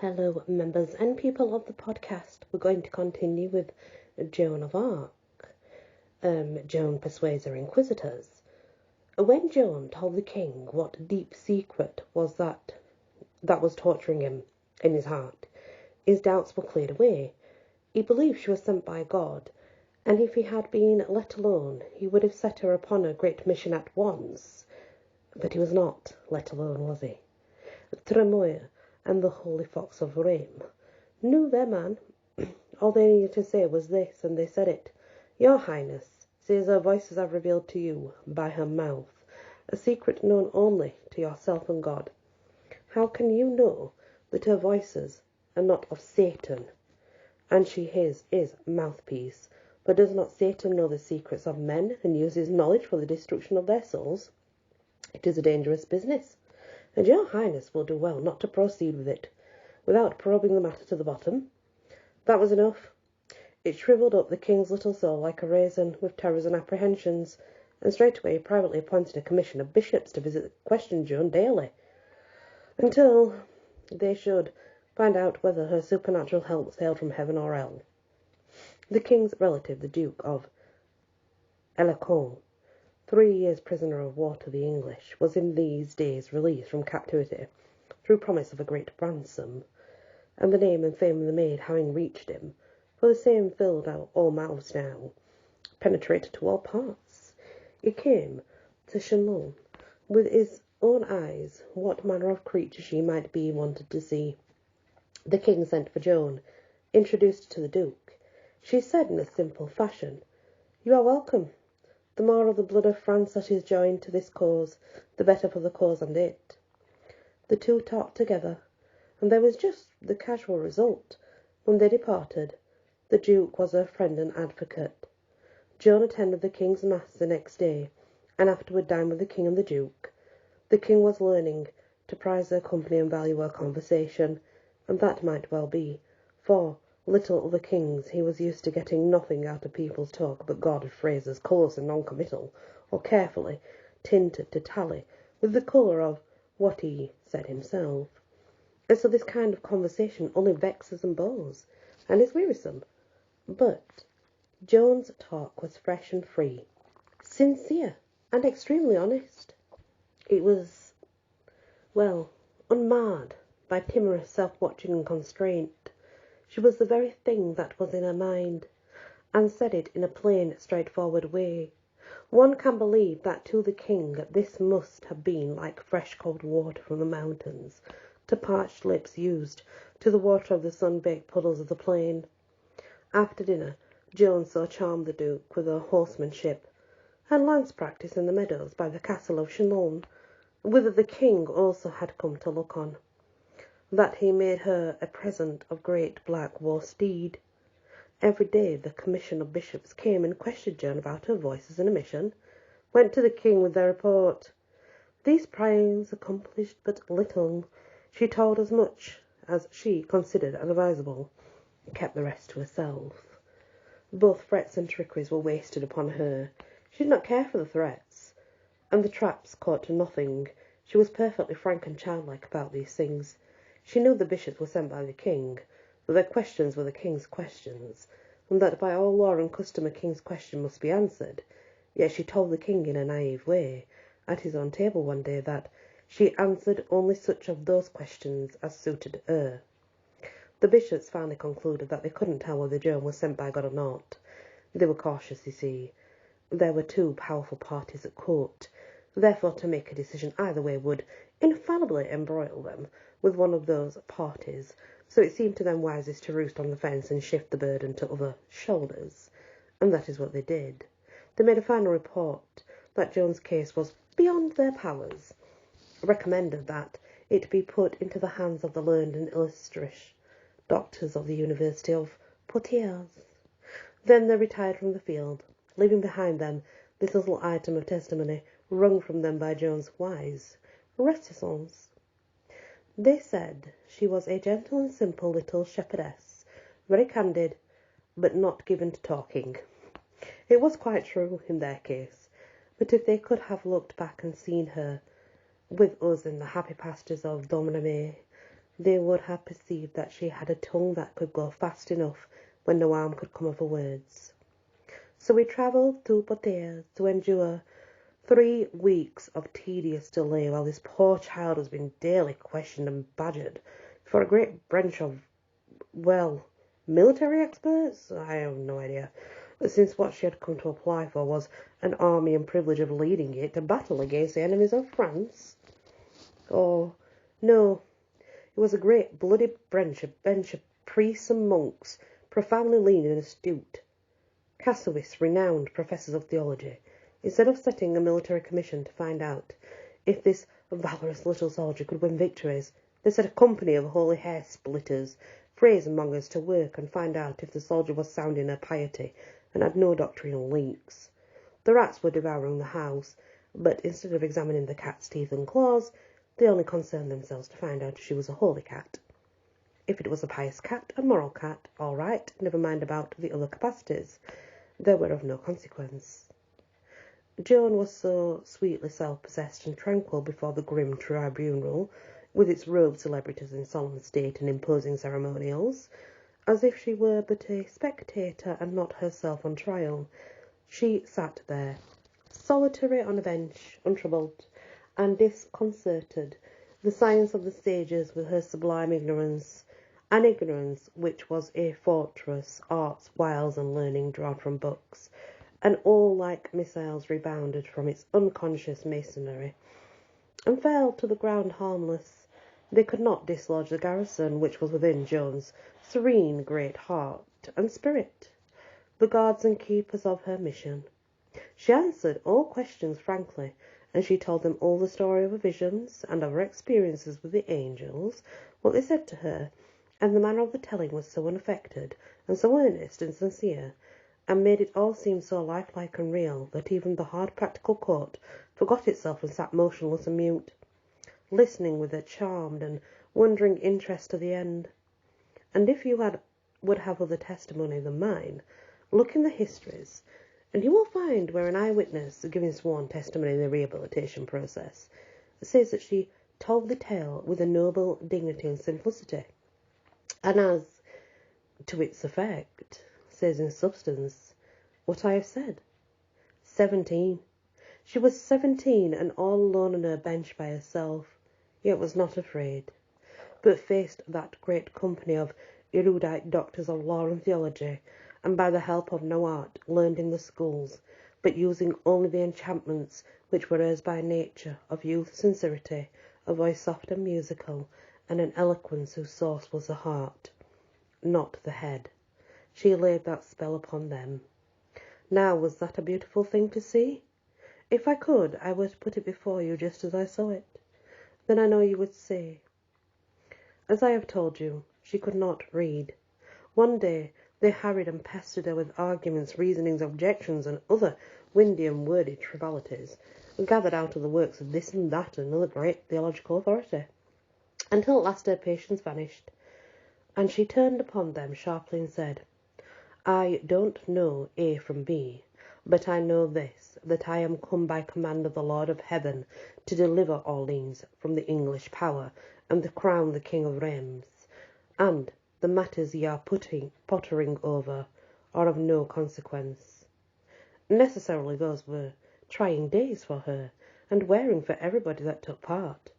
Hello, members and people of the podcast. We're going to continue with Joan of Arc. Joan persuades her Inquisitors. When Joan told the king what deep secret was that was torturing him in his heart, his doubts were cleared away. He believed she was sent by God, and if he had been let alone, he would have set her upon a great mission at once. But he was not let alone, was he? Tremoille and the holy fox of Rheims knew their man. All they needed to say was this, and they said it. Your Highness, says her voices have revealed to you, by her mouth, a secret known only to yourself and God. How can you know that her voices are not of Satan, and she his mouthpiece? But does not Satan know the secrets of men, and use his knowledge for the destruction of their souls? It is a dangerous business, and your Highness will do well not to proceed with it, without probing the matter to the bottom. That was enough. It shrivelled up the king's little soul like a raisin, with terrors and apprehensions, and straightway he privately appointed a commission of bishops to visit question Joan daily, until they should find out whether her supernatural help sailed from heaven or hell. The king's relative, the Duke of Alençon, 3 years prisoner of war to the English, was in these days released from captivity through promise of a great ransom, and the name and fame of the maid having reached him, for the same filled out all mouths now, penetrated to all parts, he came to Chinon with his own eyes what manner of creature she might be wanted to see. The king sent for Joan, introduced her to the Duke. She said in a simple fashion, "You are welcome. The more of the blood of France that is joined to this cause, the better for the cause and it." The two talked together, and there was just the casual result. When they departed, the Duke was her friend and advocate. Joan attended the king's mass the next day, and afterward dined with the king and the Duke. The king was learning to prize her company and value her conversation, and that might well be, for, little other kings, he was used to getting nothing out of people's talk but guarded phrases, close and non-committal, or carefully tinted to tally with the colour of what he said himself. And so this kind of conversation only vexes and bores, and is wearisome. But Joan's talk was fresh and free, sincere, and extremely honest. It was, unmarred by timorous self-watching and constraint. She was the very thing that was in her mind, and said it in a plain, straightforward way. One can believe that to the king this must have been like fresh cold water from the mountains, to parched lips used to the water of the sun-baked puddles of the plain. After dinner, Joan so charmed the Duke with her horsemanship and lance practice in the meadows by the castle of Chinon, whither the king also had come to look on, that he made her a present of great black war steed. Every day the commission of bishops came and questioned Joan about her voices and her mission, went to the king with their report. These pryings accomplished but little. She told as much as she considered advisable, and kept the rest to herself. Both threats and trickeries were wasted upon her. She did not care for the threats, and the traps caught to nothing. She was perfectly frank and childlike about these things. She knew the bishops were sent by the king, that their questions were the king's questions, and that by all law and custom a king's question must be answered. Yet she told the king in a naive way, at his own table one day, that she answered only such of those questions as suited her. The bishops finally concluded that they couldn't tell whether Joan was sent by God or not. They were cautious, you see. There were two powerful parties at court. Therefore, to make a decision either way would infallibly embroil them with one of those parties, so it seemed to them wisest to roost on the fence and shift the burden to other shoulders, and that is what they did. They made a final report that Joan's case was beyond their powers, recommended that it be put into the hands of the learned and illustrious doctors of the University of Poitiers. Then they retired from the field, leaving behind them this little item of testimony wrung from them by Joan's wise reticence. They said she was a gentle and simple little shepherdess, very candid, but not given to talking. It was quite true in their case, but if they could have looked back and seen her with us in the happy pastures of Domremy, they would have perceived that she had a tongue that could go fast enough when no harm could come of her words. So we travelled through Poitiers to endure 3 weeks of tedious delay while this poor child was being daily questioned and badgered for a great branch of, well, military experts? I have no idea. Since what she had come to apply for was an army and privilege of leading it to battle against the enemies of France. Oh, no, it was a great bloody bench of priests and monks, profoundly lean and astute, casuists, renowned professors of theology. Instead of setting a military commission to find out if this valorous little soldier could win victories, they set a company of holy hair splitters, phrasemongers to work and find out if the soldier was sound in her piety and had no doctrinal leaks. The rats were devouring the house, but instead of examining the cat's teeth and claws, they only concerned themselves to find out if she was a holy cat. If it was a pious cat, a moral cat, all right, never mind about the other capacities. They were of no consequence. Joan was so sweetly self-possessed and tranquil before the grim tribunal, with its robed celebrities in solemn state and imposing ceremonials, as if she were but a spectator and not herself on trial. She sat there, solitary on a bench, untroubled and disconcerted, the science of the sages with her sublime ignorance, an ignorance which was a fortress, arts, wiles, and learning drawn from books, and all like missiles rebounded from its unconscious masonry, and fell to the ground harmless. They could not dislodge the garrison which was within Joan's serene great heart and spirit, the guards and keepers of her mission. She answered all questions frankly, and she told them all the story of her visions and of her experiences with the angels, what they said to her, and the manner of the telling was so unaffected and so earnest and sincere, and made it all seem so lifelike and real, that even the hard practical court forgot itself and sat motionless and mute, listening with a charmed and wondering interest to the end. And if you would have other testimony than mine, look in the histories, and you will find where an eyewitness, giving sworn testimony in the rehabilitation process, says that she told the tale with a noble dignity and simplicity, and as to its effect, says in substance what I have said. 17. She was 17 and all alone on her bench by herself, yet was not afraid, but faced that great company of erudite doctors of law and theology, and by the help of no art learned in the schools, but using only the enchantments which were hers by nature, of youth, sincerity, a voice soft and musical, and an eloquence whose source was the heart, not the head. She laid that spell upon them. Now was that a beautiful thing to see? If I could, I would put it before you just as I saw it. Then I know you would say, as I have told you, she could not read. One day they harried and pestered her with arguments, reasonings, objections, and other windy and wordy frivolities, gathered out of the works of this and that and another great theological authority, until at last her patience vanished, and she turned upon them sharply and said, I don't know A from B, but I know this, that I am come by command of the Lord of Heaven to deliver Orleans from the English power, and to crown the King of Reims, and the matters ye are pottering over are of no consequence. Necessarily those were trying days for her, and wearing for everybody that took part.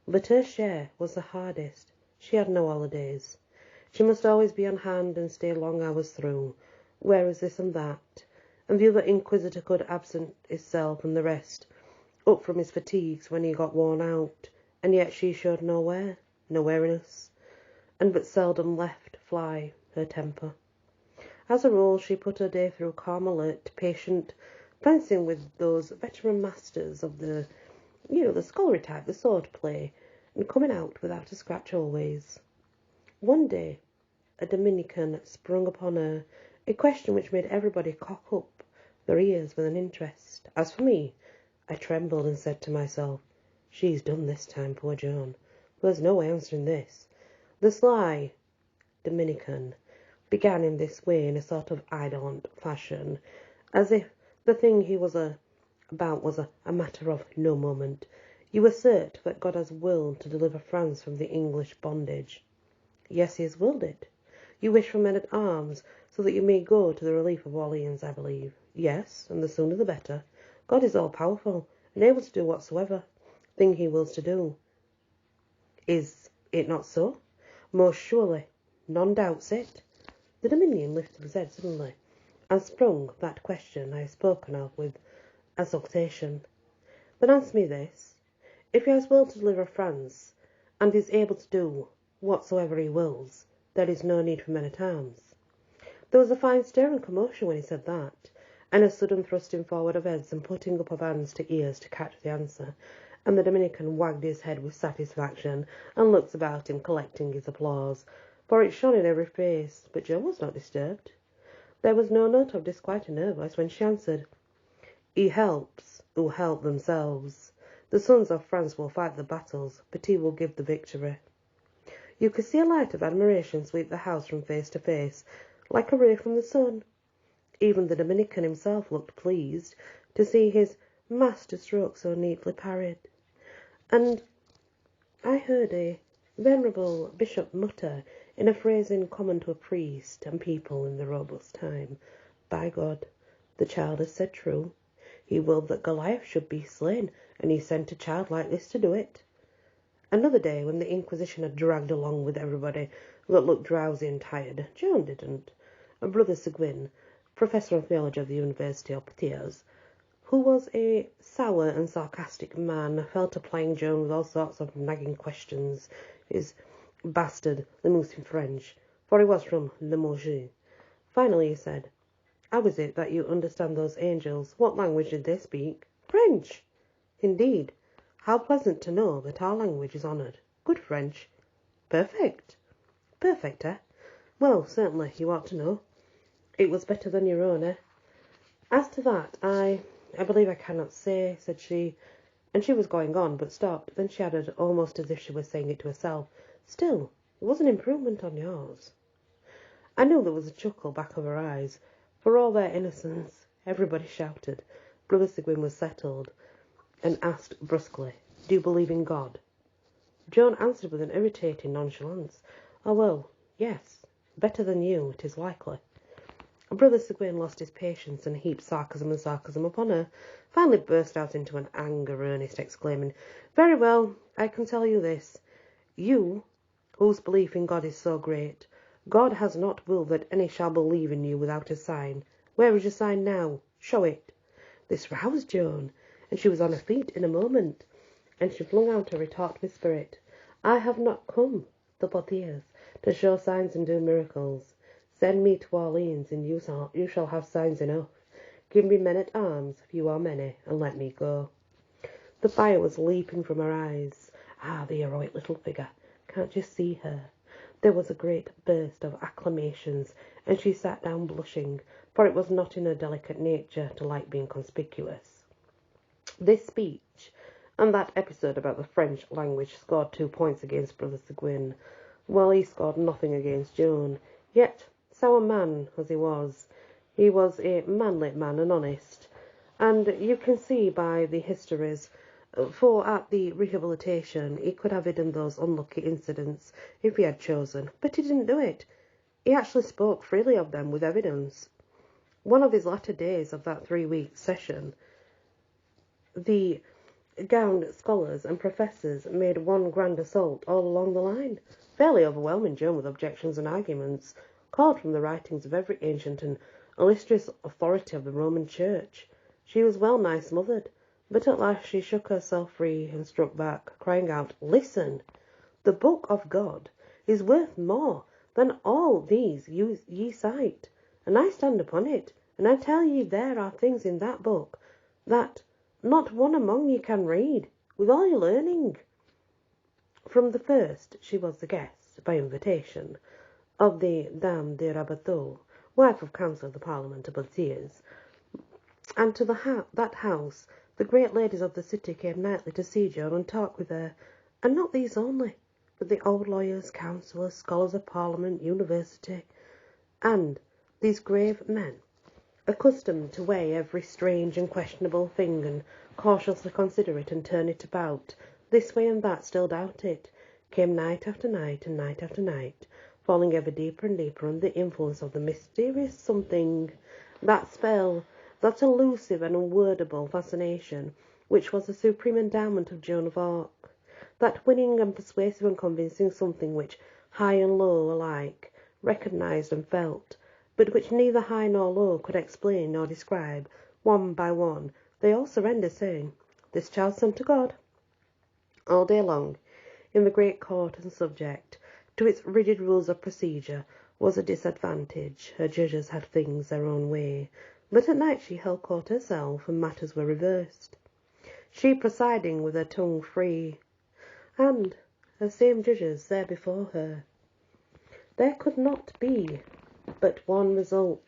But her share was the hardest. She had no holidays. She must always be on hand and stay long hours through, whereas this and that, and the other Inquisitor could absent himself and the rest up from his fatigues when he got worn out, and yet she showed no weariness, and but seldom left fly her temper. As a rule, she put her day through calm, alert, patient, fencing with those veteran masters of the scholarly type, the sword play, and coming out without a scratch always. One day, a Dominican sprung upon her a question which made everybody cock up their ears with an interest. As for me, I trembled and said to myself, she's done this time, poor Joan. There's no answering this. The sly Dominican began in this way, in a sort of indolent fashion, as if the thing he was about was a matter of no moment. You assert that God has willed to deliver France from the English bondage. Yes, he has willed it. You wish for men-at-arms, so that you may go to the relief of Orleans, I believe. Yes, and the sooner the better. God is all-powerful, and able to do whatsoever thing he wills to do. Is it not so? Most surely. None doubts it. The Dominion lifted his head suddenly, and sprung that question I have spoken of with exultation. Then answer me this. If he has willed to deliver France, and is able to do whatsoever he wills, there is no need for men-at-arms. There was a fine stir and commotion when he said that, and a sudden thrusting forward of heads and putting up of hands to ears to catch the answer, and the Dominican wagged his head with satisfaction and looked about him collecting his applause, for it shone in every face, but Joan was not disturbed. There was no note of disquiet in her voice when she answered, "He helps who help themselves. The sons of France will fight the battles, but he will give the victory." You could see a light of admiration sweep the house from face to face, like a ray from the sun. Even the Dominican himself looked pleased to see his master stroke so neatly parried. And I heard a venerable bishop mutter, in a phrasing common to a priest and people in the robust time, "By God, the child has said true. He willed that Goliath should be slain, and he sent a child like this to do it." Another day, when the Inquisition had dragged along with everybody that looked drowsy and tired, Joan didn't. Brother Seguin, professor of theology of the University of Poitiers, who was a sour and sarcastic man, fell to plying Joan with all sorts of nagging questions, his bastard Limousin French, for he was from Limoges. Finally he said, "How is it that you understand those angels? What language did they speak?" "French." "Indeed. How pleasant to know that our language is honoured. Good French." "Perfect." "Perfect, eh? Well, certainly, you ought to know. It was better than your own, eh?" "As to that, I believe I cannot say," said she, and she was going on, but stopped. Then she added, almost as if she was saying it to herself, "Still, it was an improvement on yours." I knew there was a chuckle back of her eyes. For all their innocence, everybody shouted. Brother Seguin was settled, and asked brusquely, "Do you believe in God?" Joan answered with an irritating nonchalance, "Oh, well, yes, better than you, it is likely." Brother Seguin lost his patience and heaped sarcasm upon her, finally burst out into an anger earnest, exclaiming, "Very well, I can tell you this. You, whose belief in God is so great, God has not willed that any shall believe in you without a sign. Where is your sign now? Show it." This roused Joan, and she was on her feet in a moment, and she flung out a retort with spirit. "I have not come, the Poitiers, to show signs and do miracles. Send me to Orleans, and you shall have signs enough. Give me men-at-arms, few or many, and let me go." The fire was leaping from her eyes. Ah, the heroic little figure! Can't you see her? There was a great burst of acclamations, and she sat down blushing, for it was not in her delicate nature to like being conspicuous. This speech and that episode about the French language scored 2 points against Brother Seguin, while he scored nothing against Joan. Yet, sour man as he was a manly man and honest, and you can see by the histories, for at the rehabilitation he could have hidden those unlucky incidents if he had chosen, but he didn't do it. He actually spoke freely of them with evidence. One of his latter days of that 3-week session, the gowned scholars and professors made one grand assault all along the line, fairly overwhelming Joan with objections and arguments, called from the writings of every ancient and illustrious authority of the Roman Church. She was well nigh smothered, but at last she shook herself free and struck back, crying out, "Listen! The book of God is worth more than all these ye cite, and I stand upon it, and I tell ye there are things in that book that not one among ye can read, with all your learning." From the first she was the guest, by invitation, of the Dame de Rabateau, wife of Councillor of the Parliament of Poitiers, and to that house the great ladies of the city came nightly to see Joan and talk with her, and not these only, but the old lawyers, councillors, scholars of Parliament, University, and these grave men accustomed to weigh every strange and questionable thing and cautiously consider it and turn it about, this way and that, still doubt it, came night after night and night after night, falling ever deeper and deeper under the influence of the mysterious something, that spell, that elusive and unwordable fascination, which was the supreme endowment of Joan of Arc, that winning and persuasive and convincing something which high and low alike recognised and felt, but which neither high nor low could explain nor describe. One by one they all surrendered, saying, "This child's son to God." All day long, in the great court and subject to its rigid rules of procedure, was a disadvantage. Her judges had things their own way, but at night she held court herself, and matters were reversed, she presiding with her tongue free, and her same judges there before her. There could not be but one result.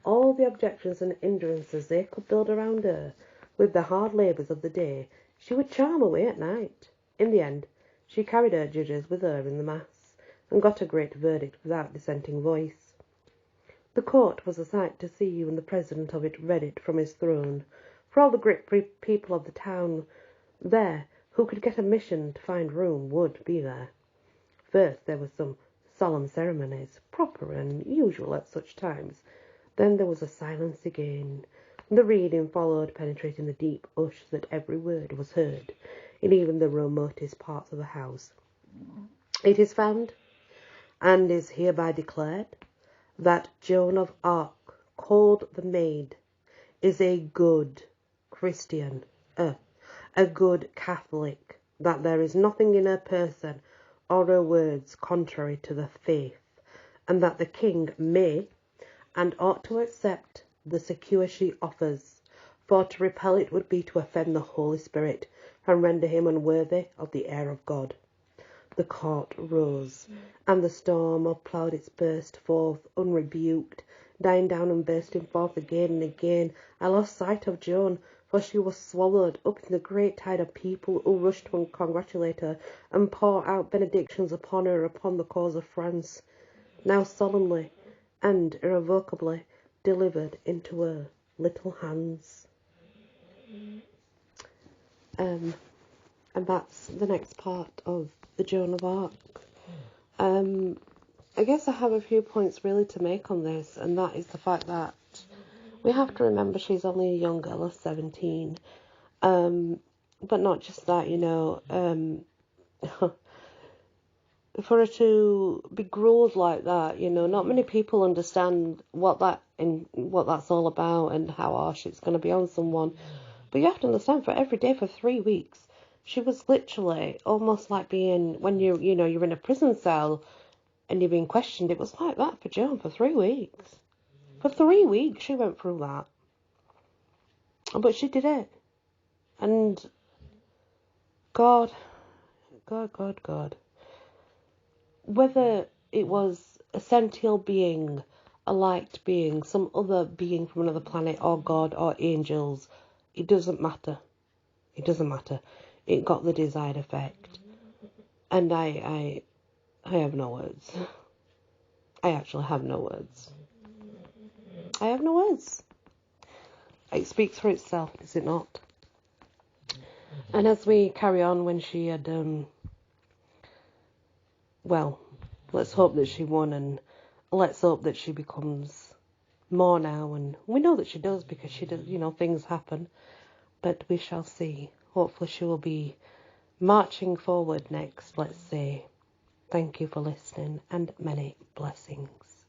All the objections and hindrances they could build around her, with the hard labours of the day, she would charm away at night. In the end, she carried her judges with her in the mass, and got a great verdict without dissenting voice. The court was a sight to see when the president of it read it from his throne, for all the great people of the town there who could get admission to find room would be there. First there were some solemn ceremonies, proper and usual at such times. Then there was a silence again. The reading followed, penetrating the deep hush that every word was heard in even the remotest parts of the house. It is found, and is hereby declared, that Joan of Arc, called the Maid, is a good Christian, a good Catholic, that there is nothing in her person or her words contrary to the faith, and that the king may and ought to accept the secure she offers, for to repel it would be to offend the Holy Spirit and render him unworthy of the air of God. The court rose, and the storm of plaudits burst forth unrebuked, dying down and bursting forth again and again. I lost sight of Joan, for she was swallowed up in the great tide of people who rushed to congratulate her and pour out benedictions upon her, upon the cause of France, now solemnly and irrevocably delivered into her little hands. And that's the next part of the Joan of Arc. I guess I have a few points really to make on this, and that is the fact that we have to remember she's only a young girl of 17. But not just that, for her to be growled like that, not many people understand what that's all about and how harsh it's going to be on someone. But you have to understand, for every day for 3 weeks, she was literally almost like being, when you're in a prison cell and you're being questioned. It was like that for Joan for 3 weeks. For 3 weeks she went through that. But she did it. And God. Whether it was a sentient being, a light being, some other being from another planet, or God, or angels, it doesn't matter. It doesn't matter. It got the desired effect. And I have no words. I actually have no words. I have no words. It speaks for itself, does it not? And as we carry on, when she had, let's hope that she won, and let's hope that she becomes more now, and we know that she does, because she does, things happen, but we shall see. Hopefully she will be marching forward next, let's say. Thank you for listening, and many blessings.